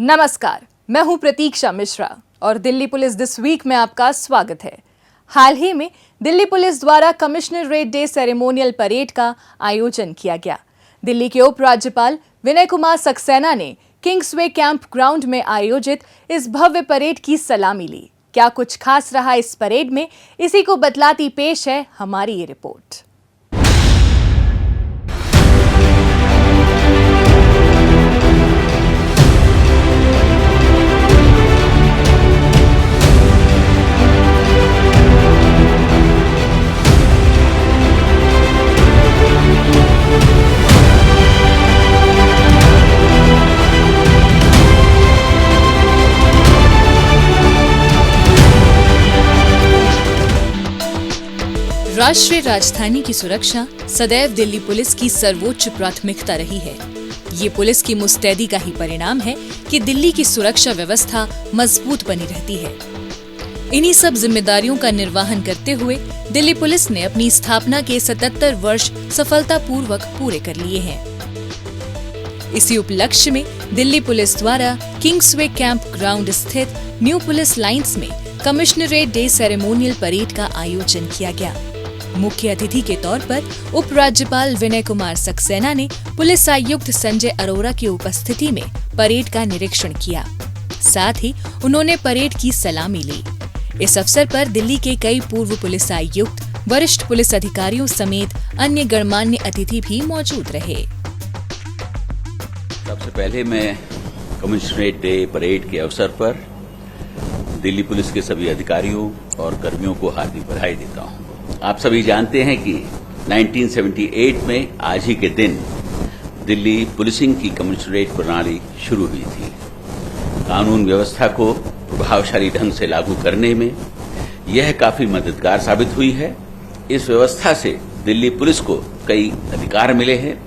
नमस्कार, मैं हूं प्रतीक्षा मिश्रा और दिल्ली पुलिस दिस वीक में आपका स्वागत है। हाल ही में दिल्ली पुलिस द्वारा कमिश्नरेट डे सेरेमोनियल परेड का आयोजन किया गया। दिल्ली के उपराज्यपाल विनय कुमार सक्सेना ने किंग्सवे कैंप ग्राउंड में आयोजित इस भव्य परेड की सलामी ली। क्या कुछ खास रहा इस परेड में, इसी को बतलाती पेश है हमारी ये रिपोर्ट। राष्ट्रीय राजधानी की सुरक्षा सदैव दिल्ली पुलिस की सर्वोच्च प्राथमिकता रही है। ये पुलिस की मुस्तैदी का ही परिणाम है कि दिल्ली की सुरक्षा व्यवस्था मजबूत बनी रहती है। इन्हीं सब जिम्मेदारियों का निर्वहन करते हुए दिल्ली पुलिस ने अपनी स्थापना के 77 वर्ष सफलतापूर्वक पूरे कर लिए हैं। इसी उपलक्ष्य में दिल्ली पुलिस द्वारा किंग्सवे कैंप ग्राउंड स्थित न्यू पुलिस लाइंस में कमिश्नरेट डे सेरेमोनियल परेड का आयोजन किया गया। मुख्य अतिथि के तौर पर उपराज्यपाल विनय कुमार सक्सेना ने पुलिस आयुक्त संजय अरोरा की उपस्थिति में परेड का निरीक्षण किया। साथ ही उन्होंने परेड की सलामी ली। इस अवसर पर दिल्ली के कई पूर्व पुलिस आयुक्त, वरिष्ठ पुलिस अधिकारियों समेत अन्य गणमान्य अतिथि भी मौजूद रहे। सबसे पहले मैं कमिश्नरेट डे परेड के अवसर पर दिल्ली पुलिस के सभी अधिकारियों और कर्मियों को हार्दिक बधाई देता हूं। आप सभी जानते हैं कि 1978 में आज ही के दिन दिल्ली पुलिसिंग की कमिश्नरेट प्रणाली शुरू हुई थी। कानून व्यवस्था को प्रभावशाली ढंग से लागू करने में यह काफी मददगार साबित हुई है। इस व्यवस्था से दिल्ली पुलिस को कई अधिकार मिले हैं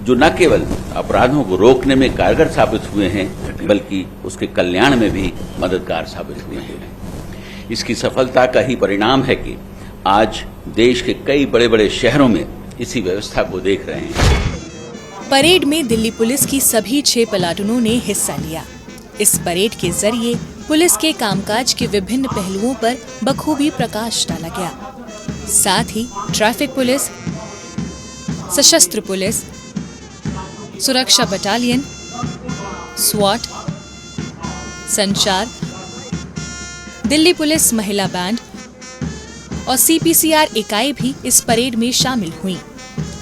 जो न केवल अपराधों को रोकने में कारगर साबित हुए हैं बल्कि उसके कल्याण में भी मददगार साबित हुए हैं। इसकी सफलता का ही परिणाम है कि आज देश के कई बड़े बड़े शहरों में इसी व्यवस्था को देख रहे हैं। परेड में दिल्ली पुलिस की सभी 6 प्लाटूनों ने हिस्सा लिया। इस परेड के जरिए पुलिस के कामकाज के विभिन्न पहलुओं पर बखूबी प्रकाश डाला गया। साथ ही ट्रैफिक पुलिस, सशस्त्र पुलिस, सुरक्षा बटालियन, स्वाट, संचार, दिल्ली पुलिस महिला बैंड और सीपीसीआर इकाई भी इस परेड में शामिल हुई।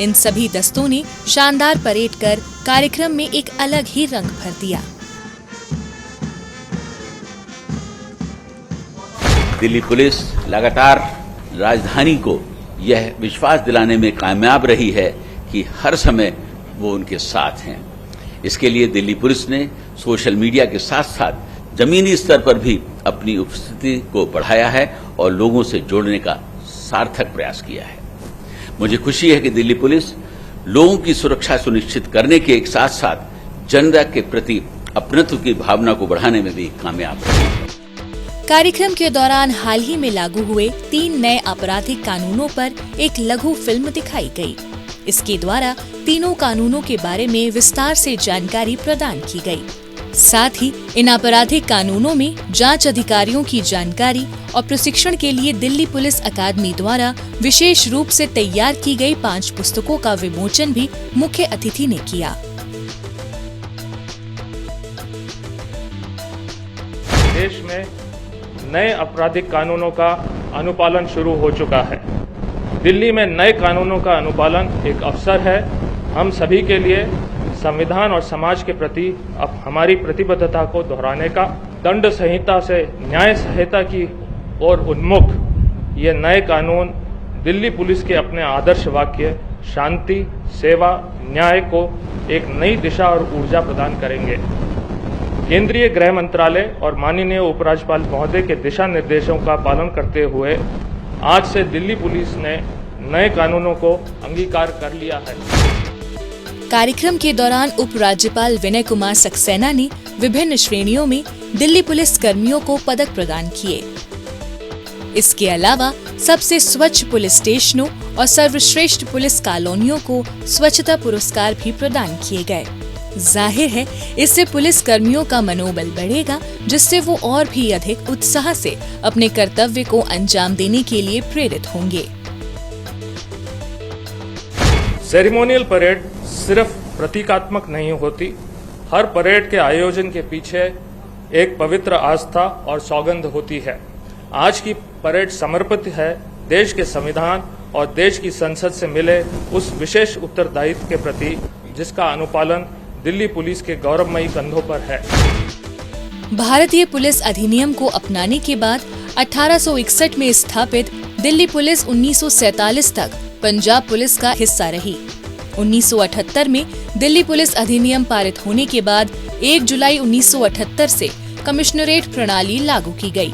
इन सभी दस्तों ने शानदार परेड कर कार्यक्रम में एक अलग ही रंग भर दिया। दिल्ली पुलिस लगातार राजधानी को यह विश्वास दिलाने में कामयाब रही है कि हर समय वो उनके साथ हैं। इसके लिए दिल्ली पुलिस ने सोशल मीडिया के साथ साथ जमीनी स्तर पर भी अपनी उपस्थिति को बढ़ाया है और लोगों से जोड़ने का सार्थक प्रयास किया है। मुझे खुशी है कि दिल्ली पुलिस लोगों की सुरक्षा सुनिश्चित करने के एक साथ साथ जनता के प्रति अपनत्व की भावना को बढ़ाने में भी कामयाब रही है। कार्यक्रम के दौरान हाल ही में लागू हुए 3 नए आपराधिक कानूनों पर एक लघु फिल्म दिखाई गई। इसके द्वारा तीनों कानूनों के बारे में विस्तार से जानकारी प्रदान की गई। साथ ही इन आपराधिक कानूनों में जांच अधिकारियों की जानकारी और प्रशिक्षण के लिए दिल्ली पुलिस अकादमी द्वारा विशेष रूप से तैयार की गई 5 पुस्तकों का विमोचन भी मुख्य अतिथि ने किया। देश में नए आपराधिक कानूनों का अनुपालन शुरू हो चुका है। दिल्ली में नए कानूनों का अनुपालन एक अवसर है हम सभी के लिए संविधान और समाज के प्रति अब हमारी प्रतिबद्धता को दोहराने का। दंड संहिता से न्याय संहिता की ओर उन्मुख ये नए कानून दिल्ली पुलिस के अपने आदर्श वाक्य शांति, सेवा, न्याय को एक नई दिशा और ऊर्जा प्रदान करेंगे। केंद्रीय गृह मंत्रालय और माननीय उपराज्यपाल महोदय के दिशा निर्देशों का पालन करते हुए आज से दिल्ली पुलिस ने नए कानूनों को अंगीकार कर लिया है। कार्यक्रम के दौरान उपराज्यपाल विनय कुमार सक्सेना ने विभिन्न श्रेणियों में दिल्ली पुलिस कर्मियों को पदक प्रदान किए। इसके अलावा सबसे स्वच्छ पुलिस स्टेशनों और सर्वश्रेष्ठ पुलिस कॉलोनियों को स्वच्छता पुरस्कार भी प्रदान किए गए। जाहिर है इससे पुलिस कर्मियों का मनोबल बढ़ेगा, जिससे वो और भी अधिक उत्साह से अपने कर्तव्य को अंजाम देने के लिए प्रेरित होंगे। सेरेमोनियल परेड सिर्फ प्रतीकात्मक नहीं होती। हर परेड के आयोजन के पीछे एक पवित्र आस्था और सौगंध होती है। आज की परेड समर्पित है देश के संविधान और देश की संसद से मिले उस विशेष उत्तरदायित्व के प्रति जिसका अनुपालन दिल्ली पुलिस के गौरवमयी कंधों पर है। भारतीय पुलिस अधिनियम को अपनाने के बाद 1861 में स्थापित दिल्ली पुलिस 1947 तक पंजाब पुलिस का हिस्सा रही। 1978 में दिल्ली पुलिस अधिनियम पारित होने के बाद 1 जुलाई 1978 से कमिश्नरेट प्रणाली लागू की गई।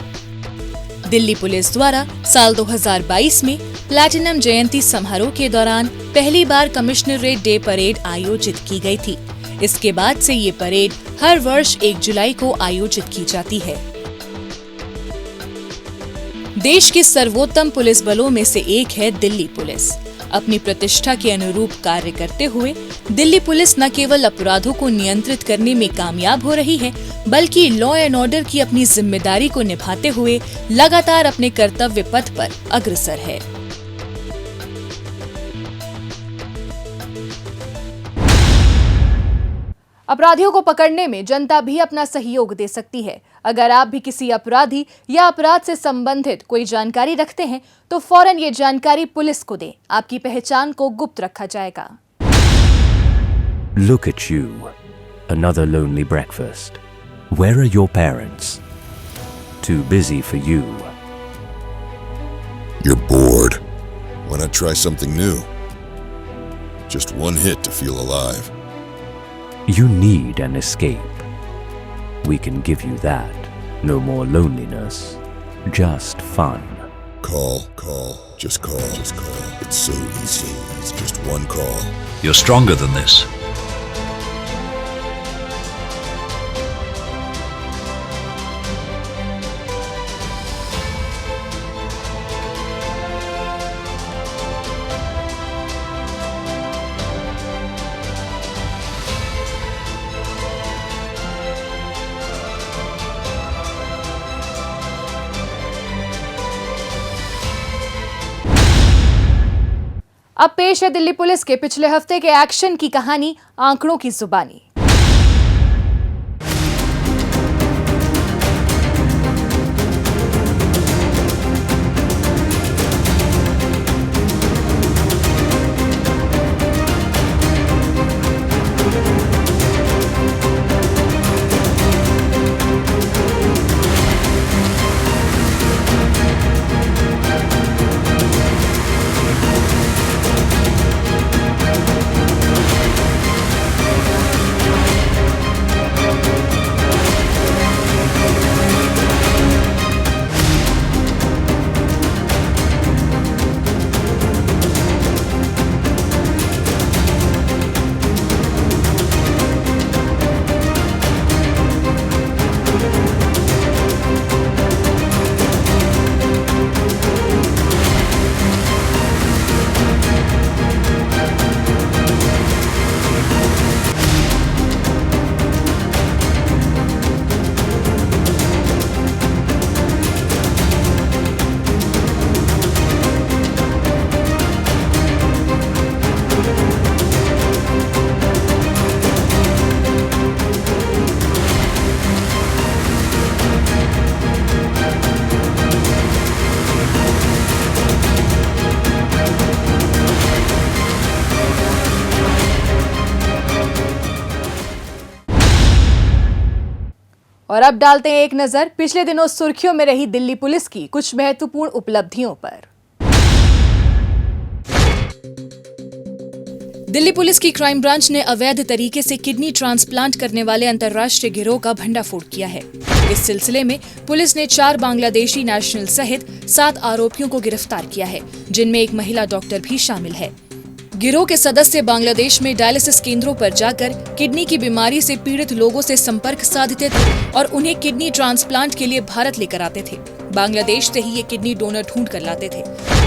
दिल्ली पुलिस द्वारा साल 2022 में प्लैटिनम जयंती समारोह के दौरान पहली बार कमिश्नरेट डे परेड आयोजित की गई थी। इसके बाद से ये परेड हर वर्ष 1 जुलाई को आयोजित की जाती है। देश के सर्वोत्तम पुलिस बलों में से एक है दिल्ली पुलिस। अपनी प्रतिष्ठा के अनुरूप कार्य करते हुए दिल्ली पुलिस न केवल अपराधों को नियंत्रित करने में कामयाब हो रही है, बल्कि लॉ एंड ऑर्डर की अपनी जिम्मेदारी को निभाते हुए लगातार अपने कर्तव्य पथ पर अग्रसर है। अपराधियों को पकड़ने में जनता भी अपना सहयोग दे सकती है। अगर आप भी किसी अपराधी या अपराध से संबंधित कोई जानकारी रखते हैं तो फौरन ये जानकारी पुलिस को दें। आपकी पहचान को गुप्त रखा जाएगा। Look at you, another lonely breakfast. Where are your parents? Too busy for you. You're bored. Why not try something new? Just one hit to feel alive. You need an escape. We can give you that. No more loneliness, just fun. Call, just call. It's so easy. It's just one call. You're stronger than this. अब पेश है Delhi police के पिछले हफ्ते के action की कहानी, आंकड़ों की जुबानी। और अब डालते हैं एक नजर पिछले दिनों सुर्खियों में रही दिल्ली पुलिस की कुछ महत्वपूर्ण उपलब्धियों पर। दिल्ली पुलिस की क्राइम ब्रांच ने अवैध तरीके से किडनी ट्रांसप्लांट करने वाले अंतर्राष्ट्रीय गिरोह का भंडाफोड़ किया है। इस सिलसिले में पुलिस ने 4 बांग्लादेशी नेशनल सहित 7 आरोपियों को गिरफ्तार किया है, जिनमें एक महिला डॉक्टर भी शामिल है। गिरोह के सदस्य बांग्लादेश में डायलिसिस केंद्रों पर जाकर किडनी की बीमारी से पीड़ित लोगों से संपर्क साधते थे और उन्हें किडनी ट्रांसप्लांट के लिए भारत लेकर आते थे। बांग्लादेश से ही ये किडनी डोनर ढूंढ कर लाते थे।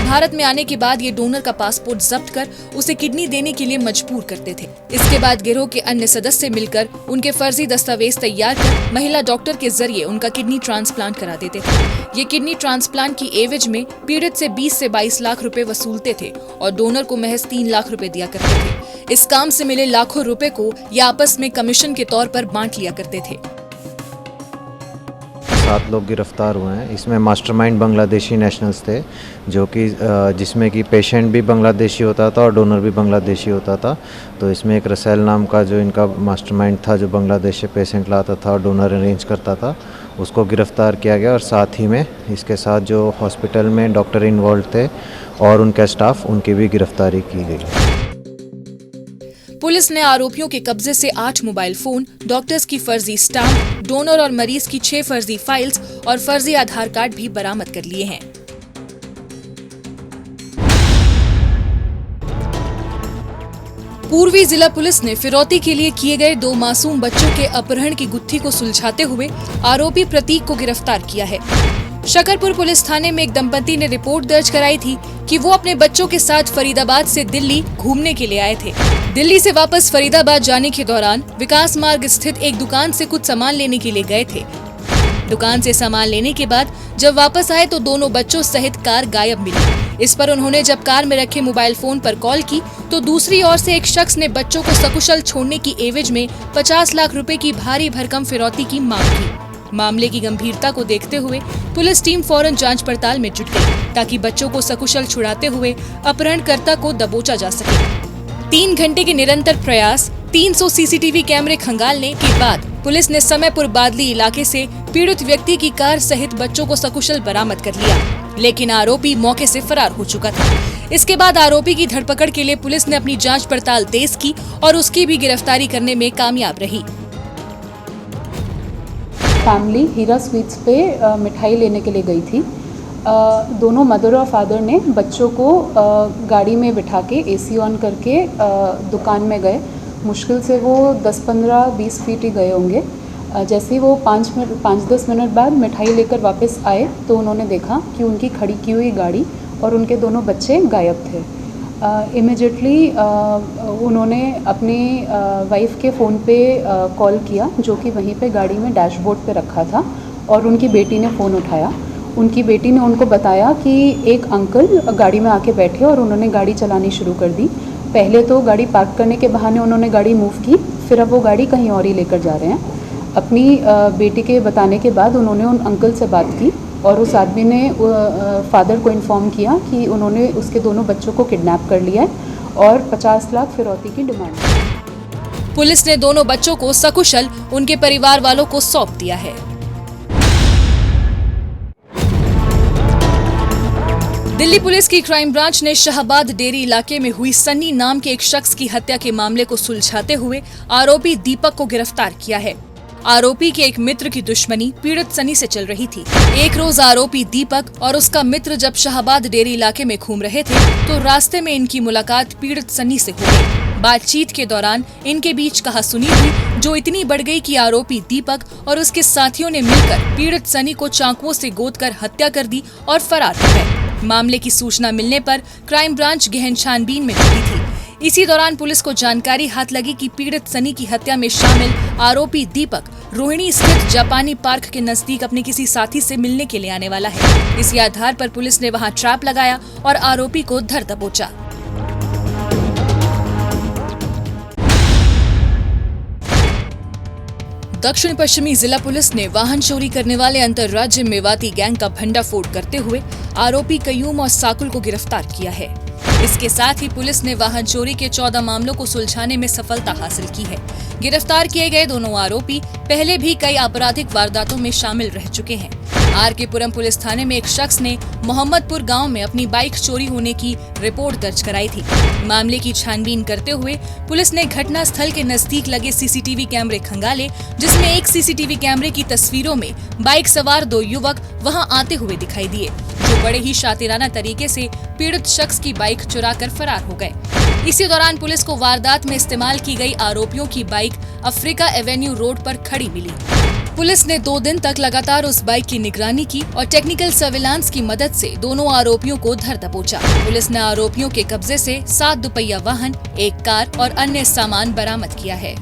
भारत में आने के बाद ये डोनर का पासपोर्ट जब्त कर उसे किडनी देने के लिए मजबूर करते थे। इसके बाद गिरोह के अन्य सदस्य मिलकर उनके फर्जी दस्तावेज तैयार कर महिला डॉक्टर के जरिए उनका किडनी ट्रांसप्लांट करा देते थे। ये किडनी ट्रांसप्लांट की एवज में पीड़ित से 20 से 22 लाख रुपए वसूलते थे और डोनर को महज 3 लाख रुपए दिया करते थे। इस काम से मिले लाखों रुपए को ये आपस में कमीशन के तौर पर बांट लिया करते थे। 7 लोग गिरफ्तार हुए हैं। इसमें मास्टरमाइंड बांग्लादेशी नेशनल्स थे, जो कि जिसमें कि पेशेंट भी बांग्लादेशी होता था और डोनर भी बांग्लादेशी होता था। तो इसमें एक रसेल नाम का जो इनका मास्टरमाइंड था, जो बांग्लादेश से पेशेंट लाता था और डोनर अरेंज करता था, उसको गिरफ्तार किया गया। और साथ ही में इसके साथ जो हॉस्पिटल में डॉक्टर इन्वॉल्व थे और उनका स्टाफ, उनकी भी गिरफ्तारी की गई। पुलिस ने आरोपियों के कब्जे से 8 मोबाइल फोन, डॉक्टर्स की फर्जी स्टाम्प, डोनर और मरीज की 6 फर्जी फाइल्स और फर्जी आधार कार्ड भी बरामद कर लिए हैं। पूर्वी जिला पुलिस ने फिरौती के लिए किए गए 2 मासूम बच्चों के अपहरण की गुत्थी को सुलझाते हुए आरोपी प्रतीक को गिरफ्तार किया है। शकरपुर पुलिस थाने में एक दंपति ने रिपोर्ट दर्ज कराई थी कि वो अपने बच्चों के साथ फरीदाबाद से दिल्ली घूमने के लिए आए थे। दिल्ली से वापस फरीदाबाद जाने के दौरान विकास मार्ग स्थित एक दुकान से कुछ सामान लेने के लिए गए थे। दुकान से सामान लेने के बाद जब वापस आए तो दोनों बच्चों सहित कार गायब मिली। इस पर उन्होंने जब कार में रखे मोबाइल फोन पर कॉल की तो दूसरी ओर से एक शख्स ने बच्चों को सकुशल छोड़ने की एवज में 50 लाख रुपए की भारी भरकम फिरौती की मांग की। मामले की गंभीरता को देखते हुए पुलिस टीम फौरन जांच पड़ताल में जुट गई ताकि बच्चों को सकुशल छुड़ाते हुए अपहरणकर्ता को दबोचा जा सके। 3 घंटे के निरंतर प्रयास, 300 सीसीटीवी कैमरे खंगालने के बाद पुलिस ने समयपुर बादली इलाके से पीड़ित व्यक्ति की कार सहित बच्चों को सकुशल बरामद कर लिया, लेकिन आरोपी मौके से फरार हो चुका था। इसके बाद आरोपी की धरपकड़ के लिए पुलिस ने अपनी जांच पड़ताल तेज की और उसकी भी गिरफ्तारी करने में कामयाब रही। फैमिली हीरा स्वीट्स पे मिठाई लेने के लिए गई थी। दोनों मदर और फादर ने बच्चों को गाड़ी में बिठा के एसी ऑन करके दुकान में गए। मुश्किल से वो 10-15-20 फीट ही गए होंगे। जैसे ही वो 5-10 मिनट बाद मिठाई लेकर वापस आए तो उन्होंने देखा कि उनकी खड़ी की हुई गाड़ी और उनके दोनों बच्चे गायब थे। इमिजिएटली उन्होंने अपनी वाइफ के फ़ोन पे कॉल किया, जो कि वहीं पे गाड़ी में डैशबोर्ड पे रखा था, और उनकी बेटी ने फ़ोन उठाया। उनकी बेटी ने उनको बताया कि एक अंकल गाड़ी में आके बैठे और उन्होंने गाड़ी चलानी शुरू कर दी। पहले तो गाड़ी पार्क करने के बहाने उन्होंने गाड़ी मूव की, फिर अब वो गाड़ी कहीं और ही लेकर जा रहे हैं। अपनी बेटी के बताने के बाद उन्होंने उन अंकल से बात की और उस आदमी ने फादर को इन्फॉर्म किया कि उन्होंने उसके दोनों बच्चों को किडनैप कर लिया है और 50 लाख फिरौती की डिमांड की। पुलिस ने दोनों बच्चों को सकुशल उनके परिवार वालों को सौंप दिया है। दिल्ली पुलिस की क्राइम ब्रांच ने शाहबाद डेरी इलाके में हुई सन्नी नाम के एक शख्स की हत्या के मामले को सुलझाते हुए आरोपी दीपक को गिरफ्तार किया है। आरोपी के एक मित्र की दुश्मनी पीड़ित सनी से चल रही थी। एक रोज आरोपी दीपक और उसका मित्र जब शाहबाद डेरी इलाके में घूम रहे थे तो रास्ते में इनकी मुलाकात पीड़ित सनी से हो गई। बातचीत के दौरान इनके बीच कहासुनी हुई, जो इतनी बढ़ गई कि आरोपी दीपक और उसके साथियों ने मिलकर पीड़ित सनी को चाकुओं से गोदकर हत्या कर दी और फरार हो गए। मामले की सूचना मिलने पर क्राइम ब्रांच गहन छानबीन में जुटी थी। इसी दौरान पुलिस को जानकारी हाथ लगी कि पीड़ित सनी की हत्या में शामिल आरोपी दीपक रोहिणी स्थित जापानी पार्क के नजदीक अपने किसी साथी से मिलने के लिए आने वाला है। इसी आधार पर पुलिस ने वहां ट्रैप लगाया और आरोपी को धर दबोचा। दक्षिण पश्चिमी जिला पुलिस ने वाहन चोरी करने वाले अंतर्राज्य मेवाती गैंग का भंडाफोड़ करते हुए आरोपी कयूम और साकुल को गिरफ्तार किया है। इसके साथ ही पुलिस ने वाहन चोरी के 14 मामलों को सुलझाने में सफलता हासिल की है। गिरफ्तार किए गए दोनों आरोपी पहले भी कई आपराधिक वारदातों में शामिल रह चुके हैं। आर.के. पुरम पुलिस थाने में एक शख्स ने मोहम्मदपुर गांव में अपनी बाइक चोरी होने की रिपोर्ट दर्ज कराई थी। मामले की छानबीन करते हुए पुलिस ने घटना स्थल के नजदीक लगे सीसीटीवी कैमरे खंगाले, जिसमें एक सीसीटीवी कैमरे की तस्वीरों में बाइक सवार 2 युवक वहां आते हुए दिखाई दिए, जो बड़े ही शातिराना तरीके से पीड़ित शख्स की बाइक चुराकर फरार हो गए। इसी दौरान पुलिस को वारदात में इस्तेमाल की गई आरोपियों की बाइक अफ्रीका एवेन्यू रोड पर खड़ी मिली। पुलिस ने 2 दिन तक लगातार उस बाइक की निगरानी की और टेक्निकल सर्विलांस की मदद से दोनों आरोपियों को धर दबोचा। पुलिस ने आरोपियों के कब्जे से 7 दुपहिया वाहन, 1 कार और अन्य सामान बरामद किया है।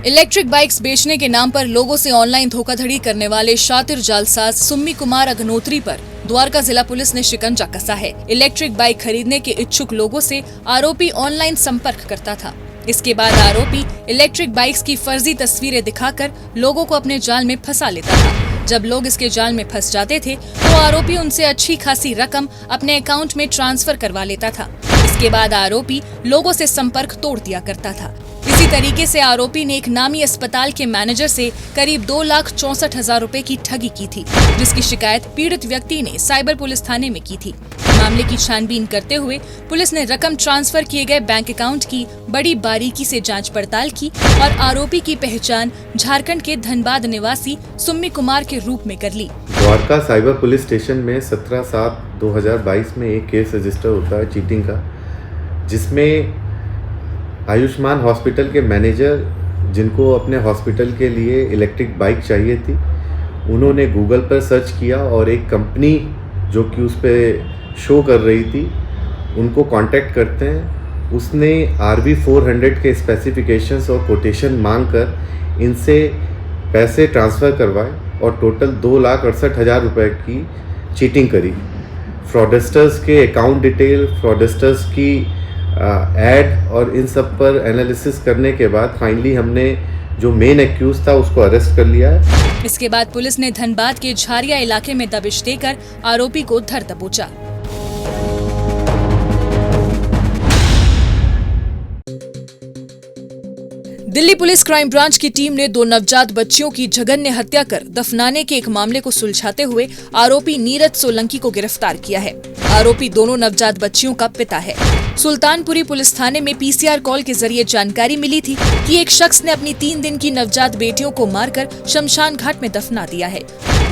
इलेक्ट्रिक बाइक्स बेचने के नाम पर लोगों से ऑनलाइन धोखाधड़ी करने वाले शातिर जालसाज सुम्मी कुमार अग्नोत्री पर द्वारका जिला पुलिस ने शिकंजा कसा है। इलेक्ट्रिक बाइक खरीदने के इच्छुक लोगों से आरोपी ऑनलाइन संपर्क करता था। इसके बाद आरोपी इलेक्ट्रिक बाइक्स की फर्जी तस्वीरें दिखाकर लोगों को अपने जाल में फंसा लेता था। जब लोग इसके जाल में फंस जाते थे तो आरोपी उनसे अच्छी खासी रकम अपने अकाउंट में ट्रांसफर करवा लेता था। इसके बाद आरोपी लोगों से संपर्क तोड़ दिया करता था। इसी तरीके से आरोपी ने एक नामी अस्पताल के मैनेजर से करीब 2,64,000 रुपए की ठगी की थी, जिसकी शिकायत पीड़ित व्यक्ति ने साइबर पुलिस थाने में की थी। मामले की छानबीन करते हुए पुलिस ने रकम ट्रांसफर किए गए बैंक अकाउंट की बड़ी बारीकी से जांच पड़ताल की और आरोपी की पहचान झारखंड के धनबाद निवासी सुम्मी कुमार के रूप में कर ली। द्वारका साइबर पुलिस स्टेशन में 17/7/2022 में एक केस रजिस्टर होता है चीटिंग का, जिसमें आयुष्मान हॉस्पिटल के मैनेजर, जिनको अपने हॉस्पिटल के लिए इलेक्ट्रिक बाइक चाहिए थी, उन्होंने गूगल पर सर्च किया और एक कंपनी जो कि उस पर शो कर रही थी उनको कांटेक्ट करते हैं। उसने RV 400 के स्पेसिफिकेशंस और कोटेशन मांगकर इनसे पैसे ट्रांसफ़र करवाए और टोटल 2,68,000 रुपये की चीटिंग करी। फ्रॉडस्टर्स के अकाउंट डिटेल, फ्रॉडस्टर्स की ऐड और इन सब पर एनालिसिस करने के बाद फाइनली हमने जो मेन एक्यूज था उसको अरेस्ट कर लिया है। इसके बाद पुलिस ने धनबाद के झारिया इलाके में दबिश देकर आरोपी को धर दबोचा। दिल्ली पुलिस क्राइम ब्रांच की टीम ने 2 नवजात बच्चियों की जघन्य हत्या कर दफनाने के एक मामले को सुलझाते हुए आरोपी नीरज सोलंकी को गिरफ्तार किया है। आरोपी दोनों नवजात बच्चियों का पिता है। सुल्तानपुरी पुलिस थाने में PCR कॉल के जरिए जानकारी मिली थी कि एक शख्स ने अपनी 3 दिन की नवजात बेटियों को मारकर शमशान घाट में दफना दिया है।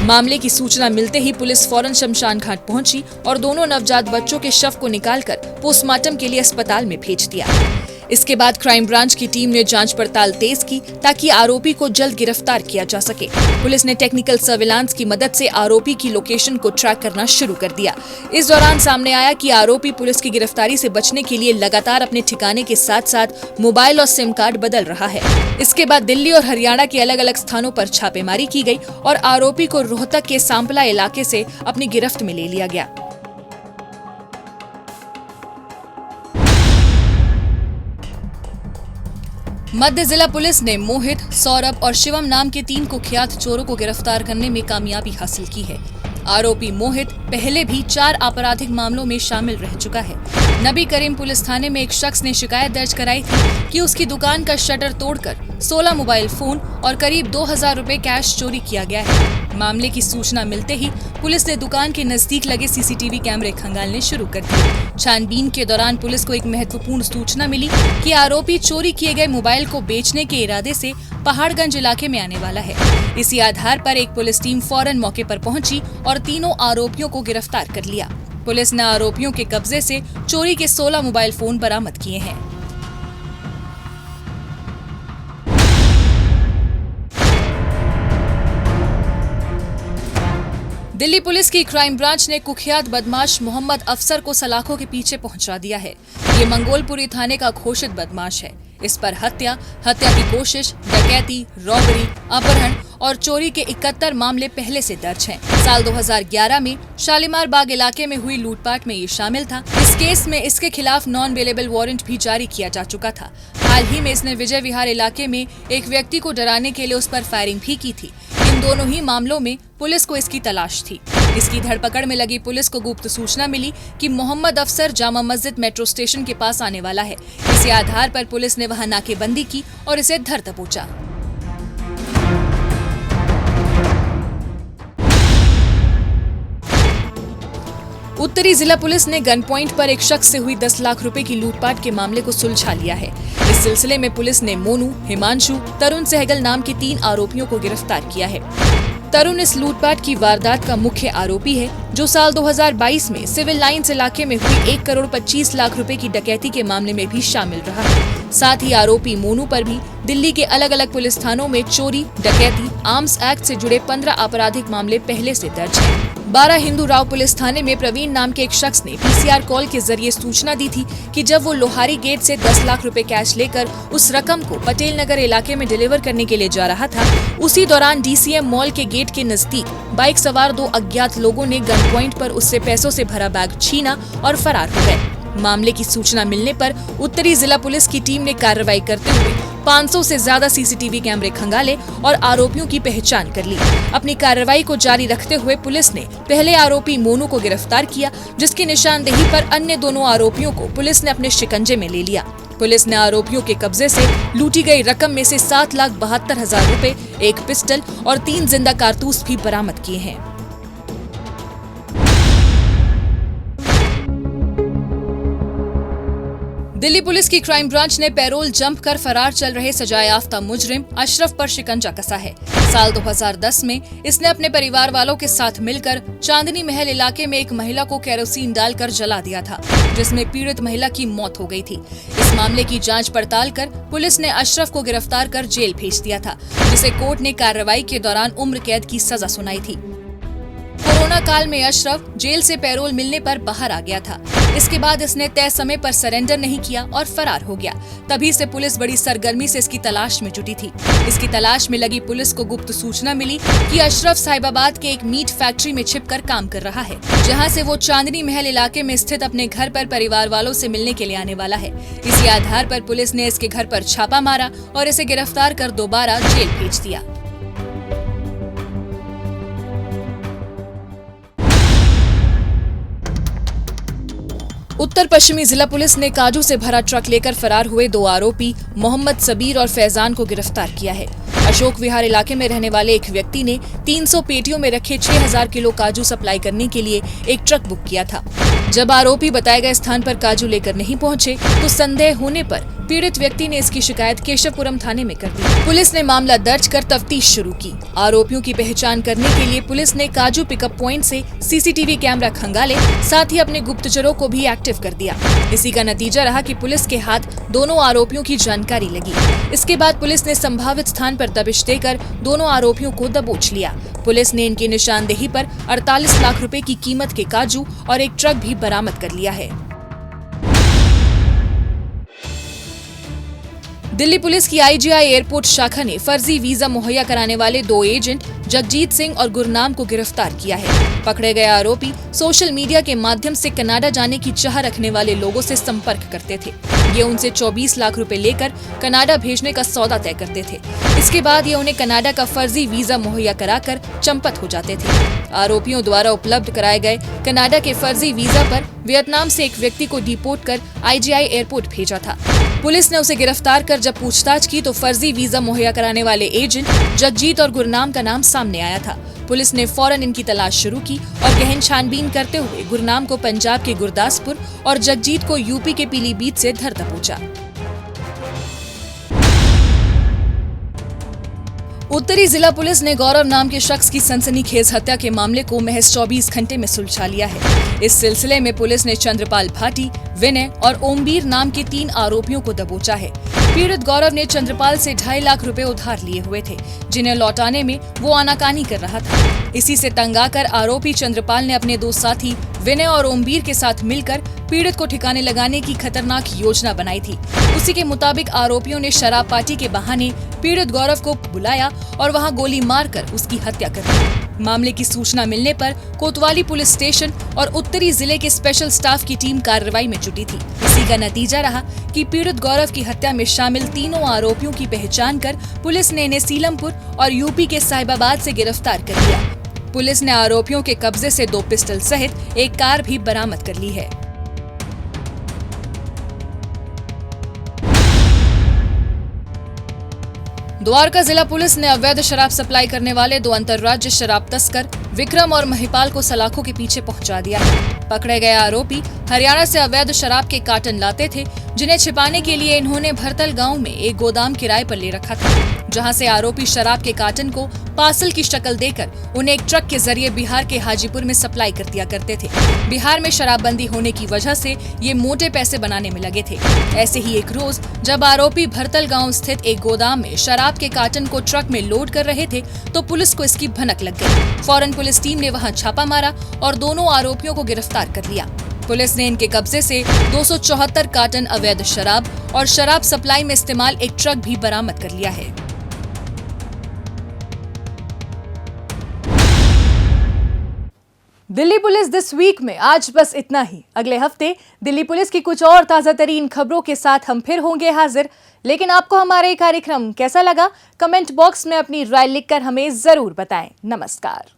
मामले की सूचना मिलते ही पुलिस फौरन शमशान घाट पहुंची और दोनों नवजात बच्चों के शव को निकालकर पोस्टमार्टम के लिए अस्पताल में भेज दिया। इसके बाद क्राइम ब्रांच की टीम ने जांच पड़ताल तेज की ताकि आरोपी को जल्द गिरफ्तार किया जा सके। पुलिस ने टेक्निकल सर्विलांस की मदद से आरोपी की लोकेशन को ट्रैक करना शुरू कर दिया। इस दौरान सामने आया कि आरोपी पुलिस की गिरफ्तारी से बचने के लिए लगातार अपने ठिकाने के साथ साथ मोबाइल और सिम कार्ड बदल रहा है। इसके बाद दिल्ली और हरियाणा के अलग अलग स्थानों पर छापेमारी की गई और आरोपी को रोहतक के सांपला इलाके से अपनी गिरफ्त में ले लिया गया। मध्य जिला पुलिस ने मोहित, सौरभ और शिवम नाम के 3 कुख्यात चोरों को गिरफ्तार करने में कामयाबी हासिल की है। आरोपी मोहित पहले भी 4 आपराधिक मामलों में शामिल रह चुका है। नबी करीम पुलिस थाने में एक शख्स ने शिकायत दर्ज कराई थी कि उसकी दुकान का शटर तोड़कर 16 मोबाइल फोन और करीब 2,000 रुपए कैश चोरी किया गया है। मामले की सूचना मिलते ही पुलिस ने दुकान के नजदीक लगे CCTV कैमरे खंगालने शुरू कर दिए। छानबीन के दौरान पुलिस को एक महत्वपूर्ण सूचना मिली कि आरोपी चोरी किए गए मोबाइल को बेचने के इरादे से पहाड़गंज इलाके में आने वाला है। इसी आधार पर एक पुलिस टीम फौरन मौके पर पहुंची और तीनों आरोपियों को गिरफ्तार कर लिया। पुलिस ने आरोपियों के कब्जे से चोरी के 16 मोबाइल फोन बरामद किए हैं। दिल्ली पुलिस की क्राइम ब्रांच ने कुख्यात बदमाश मोहम्मद अफसर को सलाखों के पीछे पहुंचा दिया है। ये मंगोलपुरी थाने का घोषित बदमाश है। इस पर हत्या की कोशिश, डकैती, रॉबरी, अपहरण और चोरी के 71 मामले पहले से दर्ज हैं। साल 2011 में शालीमार बाग इलाके में हुई लूटपाट में ये शामिल था। इस केस में इसके खिलाफ नॉन बेलेबल वारंट भी जारी किया जा चुका था। हाल ही में इसने विजय विहार इलाके में एक व्यक्ति को डराने के लिए उस पर फायरिंग भी की थी। इन दोनों ही मामलों में पुलिस को इसकी तलाश थी। इसकी धरपकड़ में लगी पुलिस को गुप्त सूचना मिली कि मोहम्मद अफसर जामा मस्जिद मेट्रो स्टेशन के पास आने वाला है। इसी आधार पर पुलिस ने वहां नाकेबंदी की और इसे धर दबोचा। उत्तरी जिला पुलिस ने गन पॉइंट पर एक शख्स से हुई 10 लाख रुपए की लूटपाट के मामले को सुलझा लिया है। इस सिलसिले में पुलिस ने मोनू, हिमांशु, तरुण सहगल नाम के 3 आरोपियों को गिरफ्तार किया है। तरुण इस लूटपाट की वारदात का मुख्य आरोपी है जो साल 2022 में सिविल लाइंस इलाके में हुई 1 करोड़ 25 लाख रुपए की डकैती के मामले में भी शामिल रहा है। साथ ही आरोपी मोनू पर भी दिल्ली के अलग अलग पुलिस थानों में चोरी, डकैती, आर्म्स एक्ट से जुड़े 15 आपराधिक मामले पहले से दर्ज हैं। 12 हिंदू राव पुलिस थाने में प्रवीण नाम के एक शख्स ने पीसीआर कॉल के जरिए सूचना दी थी कि जब वो लोहारी गेट से 10 लाख रुपए कैश लेकर उस रकम को पटेल नगर इलाके में डिलीवर करने के लिए जा रहा था, उसी दौरान डीसीएम मॉल के गेट के नजदीक बाइक सवार 2 अज्ञात लोगों ने गन पॉइंट पर उससे पैसों से भरा बैग छीना और फरार हो गए। मामले की सूचना मिलने पर उत्तरी जिला पुलिस की टीम ने कार्रवाई करते हुए 500 से ज्यादा सीसीटीवी कैमरे खंगाले और आरोपियों की पहचान कर ली। अपनी कार्रवाई को जारी रखते हुए पुलिस ने पहले आरोपी मोनू को गिरफ्तार किया, जिसकी निशानदेही पर अन्य दोनों आरोपियों को पुलिस ने अपने शिकंजे में ले लिया। पुलिस ने आरोपियों के कब्जे से लूटी गई रकम में से 7,72,000 रुपए, 1 पिस्टल और 3 जिंदा कारतूस भी बरामद किए हैं। दिल्ली पुलिस की क्राइम ब्रांच ने पैरोल जंप कर फरार चल रहे सजायाफ्ता मुजरिम अशरफ पर शिकंजा कसा है। साल 2010 में इसने अपने परिवार वालों के साथ मिलकर चांदनी महल इलाके में एक महिला को केरोसिन डालकर जला दिया था, जिसमें पीड़ित महिला की मौत हो गई थी। इस मामले की जांच पड़ताल कर पुलिस ने अशरफ को गिरफ्तार कर जेल भेज दिया था, जिसे कोर्ट ने कार्रवाई के दौरान उम्र कैद की सजा सुनाई थी। कोरोना काल में अशरफ जेल से पैरोल मिलने पर बाहर आ गया था। इसके बाद इसने तय समय पर सरेंडर नहीं किया और फरार हो गया। तभी से पुलिस बड़ी सरगर्मी से इसकी तलाश में जुटी थी। इसकी तलाश में लगी पुलिस को गुप्त सूचना मिली कि अशरफ साहिबाबाद के एक मीट फैक्ट्री में छिपकर काम कर रहा है, जहां से वो चांदनी महल इलाके में स्थित अपने घर पर परिवार वालों से मिलने के लिए आने वाला है। इसी आधार पर पुलिस ने इसके घर पर छापा मारा और इसे गिरफ्तार कर दोबारा जेल भेज दिया। उत्तर पश्चिमी जिला पुलिस ने काजू से भरा ट्रक लेकर फरार हुए 2 आरोपी मोहम्मद सबीर और फैजान को गिरफ्तार किया है। अशोक विहार इलाके में रहने वाले एक व्यक्ति ने 300 पेटियों में रखे 6000 किलो काजू सप्लाई करने के लिए एक ट्रक बुक किया था। जब आरोपी बताए गए स्थान पर काजू लेकर नहीं पहुंचे तो संदेह होने पर पीड़ित व्यक्ति ने इसकी शिकायत केशवपुरम थाने में कर दी। पुलिस ने मामला दर्ज कर तफ्तीश शुरू की। आरोपियों की पहचान करने के लिए पुलिस ने काजू पिकअप पॉइंट से सीसीटीवी कैमरा खंगाले, साथ ही अपने गुप्तचरों को भी एक्टिव कर दिया। इसी का नतीजा रहा कि पुलिस के हाथ दोनों आरोपियों की जानकारी लगी। इसके बाद पुलिस ने संभावित स्थान पर दबिश देकर दोनों आरोपियों को दबोच लिया। पुलिस ने इनकी निशानदेही पर 48 लाख रुपए की कीमत के काजू और एक ट्रक भी बरामद कर लिया है। दिल्ली पुलिस की आईजीआई एयरपोर्ट शाखा ने फर्जी वीजा मुहैया कराने वाले 2 एजेंट जगजीत सिंह और गुरनाम को गिरफ्तार किया है। पकड़े गए आरोपी सोशल मीडिया के माध्यम से कनाडा जाने की चाह रखने वाले लोगों से संपर्क करते थे। ये उनसे 24 लाख रुपए लेकर कनाडा भेजने का सौदा तय करते थे। इसके बाद ये उन्हें कनाडा का फर्जी वीजा मुहैया कराकर चंपत हो जाते थे। आरोपियों द्वारा उपलब्ध कराए गए कनाडा के फर्जी वीजा पर वियतनाम से एक व्यक्ति को डिपोर्ट कर आईजीआई एयरपोर्ट भेजा था। पुलिस ने उसे गिरफ्तार कर जब पूछताछ की तो फर्जी वीजा मुहैया कराने वाले एजेंट जगजीत और गुरनाम का नाम सामने आया था। पुलिस ने फौरन इनकी तलाश शुरू की और गहन छानबीन करते हुए गुरनाम को पंजाब के गुरदासपुर और जगजीत को यूपी के पीलीभीत से धर दबोचा। उत्तरी जिला पुलिस ने गौरव नाम के शख्स की सनसनीखेज हत्या के मामले को महज 24 घंटे में सुलझा लिया है। इस सिलसिले में पुलिस ने चंद्रपाल भाटी, विनय और ओमबीर नाम के 3 आरोपियों को दबोचा है। पीड़ित गौरव ने चंद्रपाल से 2.5 लाख रुपए उधार लिए हुए थे, जिन्हें लौटाने में वो आनाकानी कर रहा था। इसी से तंग आकर आरोपी चंद्रपाल ने अपने 2 साथी विनय और ओमबीर के साथ मिलकर पीड़ित को ठिकाने लगाने की खतरनाक योजना बनाई थी। उसी के मुताबिक आरोपियों ने शराब पार्टी के बहाने पीड़ित गौरव को बुलाया और वहां गोली मारकर उसकी हत्या कर दी। मामले की सूचना मिलने पर कोतवाली पुलिस स्टेशन और उत्तरी जिले के स्पेशल स्टाफ की टीम कार्रवाई में जुटी थी। इसी का नतीजा रहा कि पीड़ित गौरव की हत्या में शामिल 3 आरोपियों की पहचान कर पुलिस ने इन्हें सीलमपुर और यूपी के साहिबाबाद से गिरफ्तार कर लिया। पुलिस ने आरोपियों के कब्जे से 2 पिस्टल सहित एक कार भी बरामद कर ली है। द्वारका जिला पुलिस ने अवैध शराब सप्लाई करने वाले 2 अंतर्राज्य शराब तस्कर विक्रम और महिपाल को सलाखों के पीछे पहुंचा दिया है। पकड़े गए आरोपी हरियाणा से अवैध शराब के कार्टन लाते थे, जिन्हें छिपाने के लिए इन्होंने भरतल गांव में एक गोदाम किराए पर ले रखा था, जहां से आरोपी शराब के कार्टन को पार्सल की शक्ल देकर उन्हें एक ट्रक के जरिए बिहार के हाजीपुर में सप्लाई कर दिया करते थे। बिहार में शराबबंदी होने की वजह से ये मोटे पैसे बनाने में लगे थे। ऐसे ही एक रोज जब आरोपी भरतल गांव स्थित एक गोदाम में शराब के कार्टन को ट्रक में लोड कर रहे थे तो पुलिस को इसकी भनक लग गई। फौरन पुलिस टीम ने वहां छापा मारा और दोनों आरोपियों को गिरफ्तार कर लिया। पुलिस ने इनके कब्जे से 274 कार्टन अवैध शराब और शराब सप्लाई में इस्तेमाल एक ट्रक भी बरामद कर लिया है। दिल्ली पुलिस दिस वीक में आज बस इतना ही। अगले हफ्ते दिल्ली पुलिस की कुछ और ताजा तरीन खबरों के साथ हम फिर होंगे हाजिर। लेकिन आपको हमारा ये कार्यक्रम कैसा लगा? कमेंट बॉक्स में अपनी राय लिखकर हमें जरूर बताएं। नमस्कार।